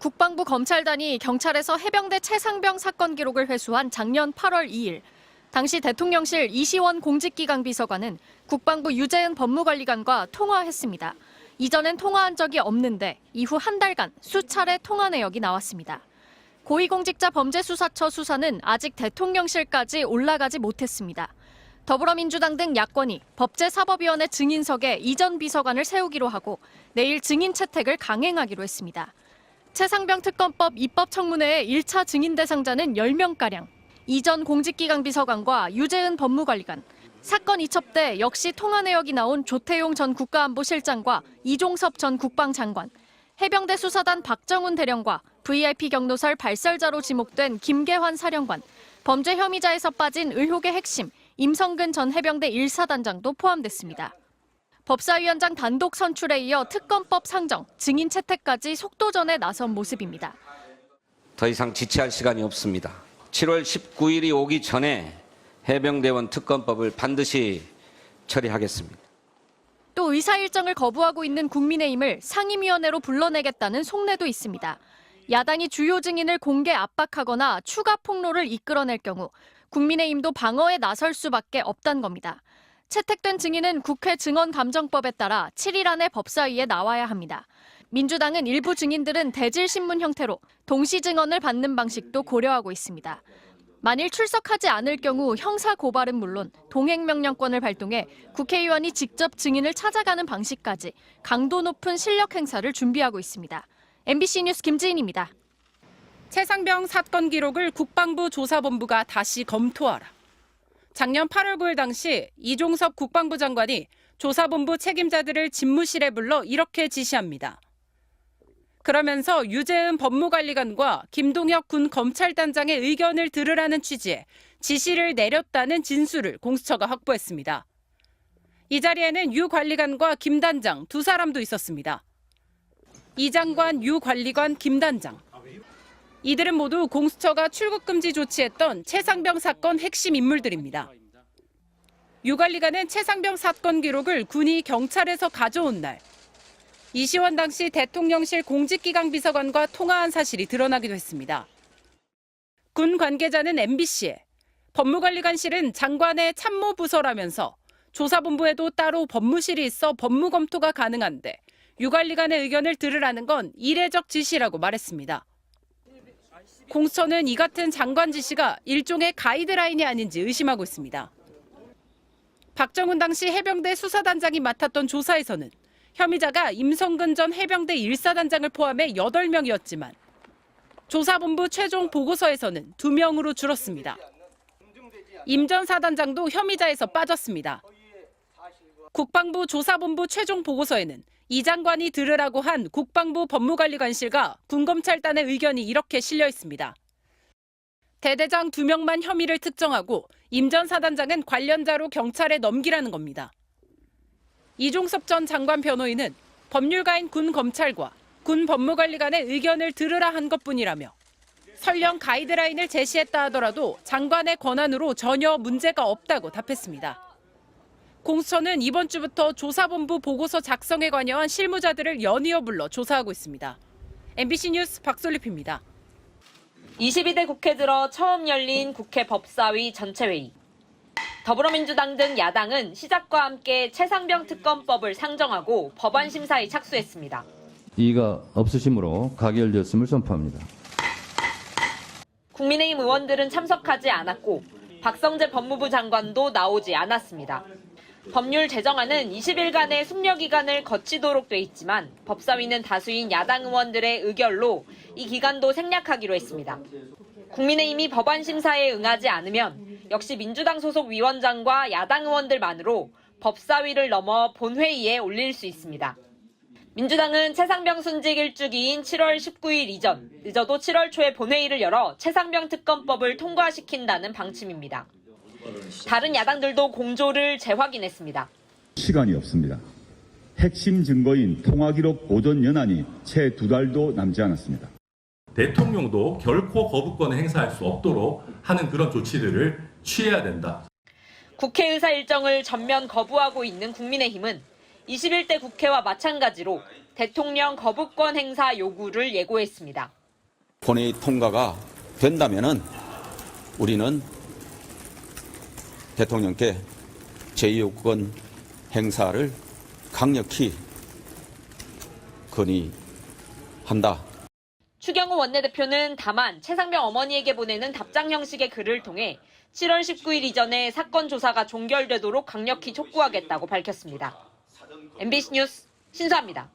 국방부 검찰단이 경찰에서 해병대 최상병 사건 기록을 회수한 작년 8월 2일, 당시 대통령실 이시원 공직기강 비서관은 국방부 유재은 법무관리관과 통화했습니다. 이전엔 통화한 적이 없는데 이후 한 달간 수차례 통화 내역이 나왔습니다. 고위공직자범죄수사처 수사는 아직 대통령실까지 올라가지 못했습니다. 더불어민주당 등 야권이 법제사법위원회 증인석에 이전 비서관을 세우기로 하고 내일 증인 채택을 강행하기로 했습니다. 최상병 특검법 입법청문회의 1차 증인 대상자는 10명가량, 이전 공직기강 비서관과 유재은 법무관리관, 사건 이첩 때 역시 통화 내역이 나온 조태용 전 국가안보실장과 이종섭 전 국방장관, 해병대 수사단 박정훈 대령과 VIP 경로설 발설자로 지목된 김계환 사령관, 범죄 혐의자에서 빠진 의혹의 핵심 임성근 전 해병대 1사단장도 포함됐습니다. 법사위원장 단독 선출에 이어 특검법 상정, 증인 채택까지 속도전에 나선 모습입니다. 더 이상 지체할 시간이 없습니다. 7월 19일이 오기 전에 해병대원 특검법을 반드시 처리하겠습니다. 또 의사 일정을 거부하고 있는 국민의힘을 상임위원회로 불러내겠다는 속내도 있습니다. 야당이 주요 증인을 공개 압박하거나 추가 폭로를 이끌어낼 경우 국민의힘도 방어에 나설 수밖에 없다는 겁니다. 채택된 증인은 국회 증언감정법에 따라 7일 안에 법사위에 나와야 합니다. 민주당은 일부 증인들은 대질신문 형태로 동시 증언을 받는 방식도 고려하고 있습니다. 만일 출석하지 않을 경우 형사 고발은 물론 동행명령권을 발동해 국회의원이 직접 증인을 찾아가는 방식까지 강도 높은 실력 행사를 준비하고 있습니다. MBC 뉴스 김지인입니다. 최상병 사건 기록을 국방부 조사본부가 다시 검토하라. 작년 8월 9일 당시 이종섭 국방부 장관이 조사본부 책임자들을 집무실에 불러 이렇게 지시합니다. 그러면서 유재은 법무관리관과 김동혁 군 검찰단장의 의견을 들으라는 취지의 지시를 내렸다는 진술을 공수처가 확보했습니다. 이 자리에는 유 관리관과 김 단장 두 사람도 있었습니다. 이 장관, 유 관리관, 김 단장. 이들은 모두 공수처가 출국 금지 조치했던 최상병 사건 핵심 인물들입니다. 유 관리관은 최상병 사건 기록을 군이 경찰에서 가져온 날 이시원 당시 대통령실 공직기강 비서관과 통화한 사실이 드러나기도 했습니다. 군 관계자는 MBC에 법무관리관실은 장관의 참모부서라면서 조사본부에도 따로 법무실이 있어 법무검토가 가능한데 유 관리관의 의견을 들으라는 건 이례적 지시라고 말했습니다. 공수처는 이 같은 장관 지시가 일종의 가이드라인이 아닌지 의심하고 있습니다. 박정훈 당시 해병대 수사단장이 맡았던 조사에서는 혐의자가 임성근 전 해병대 1사단장을 포함해 8명이었지만 조사본부 최종 보고서에서는 2명으로 줄었습니다. 임 전 사단장도 혐의자에서 빠졌습니다. 국방부 조사본부 최종 보고서에는 이 장관이 들으라고 한 국방부 법무관리관실과 군검찰단의 의견이 이렇게 실려 있습니다. 대대장 2명만 혐의를 특정하고 임 전 사단장은 관련자로 경찰에 넘기라는 겁니다. 이종섭 전 장관 변호인은 법률가인 군검찰과 군법무관리관의 의견을 들으라 한 것뿐이라며 설령 가이드라인을 제시했다 하더라도 장관의 권한으로 전혀 문제가 없다고 답했습니다. 공수처는 이번 주부터 조사본부 보고서 작성에 관여한 실무자들을 연이어 불러 조사하고 있습니다. MBC 뉴스 박솔립입니다. 22대 국회 들어 처음 열린 국회 법사위 전체회의. 더불어민주당 등 야당은 시작과 함께 최상병 특검법을 상정하고 법안 심사에 착수했습니다. 이의가 없으시므로 가결되었음을 선포합니다. 국민의힘 의원들은 참석하지 않았고 박성재 법무부 장관도 나오지 않았습니다. 법률 제정안은 20일간의 숙려 기간을 거치도록 돼 있지만 법사위는 다수인 야당 의원들의 의결로 이 기간도 생략하기로 했습니다. 국민의힘이 법안 심사에 응하지 않으면 역시 민주당 소속 위원장과 야당 의원들만으로 법사위를 넘어 본회의에 올릴 수 있습니다. 민주당은 최상병 순직 1주기인 7월 19일 이전, 늦어도 7월 초에 본회의를 열어 최상병 특검법을 통과시킨다는 방침입니다. 다른 야당들도 공조를 재확인했습니다. 시간이 없습니다. 핵심 증거인 통화기록 보존 연한이 채 2달도 남지 않았습니다. 대통령도 결코 거부권을 행사할 수 없도록 하는 그런 조치들을 취해야 된다. 국회 의사 일정을 전면 거부하고 있는 국민의힘은 21대 국회와 마찬가지로 대통령 거부권 행사 요구를 예고했습니다. 본회의 통과가 된다면은 우리는 대통령께 제2요구권 행사를 강력히 건의한다. 추경호 원내대표는 다만 최상병 어머니에게 보내는 답장 형식의 글을 통해 7월 19일 이전에 사건 조사가 종결되도록 강력히 촉구하겠다고 밝혔습니다. MBC 뉴스 신수아입니다.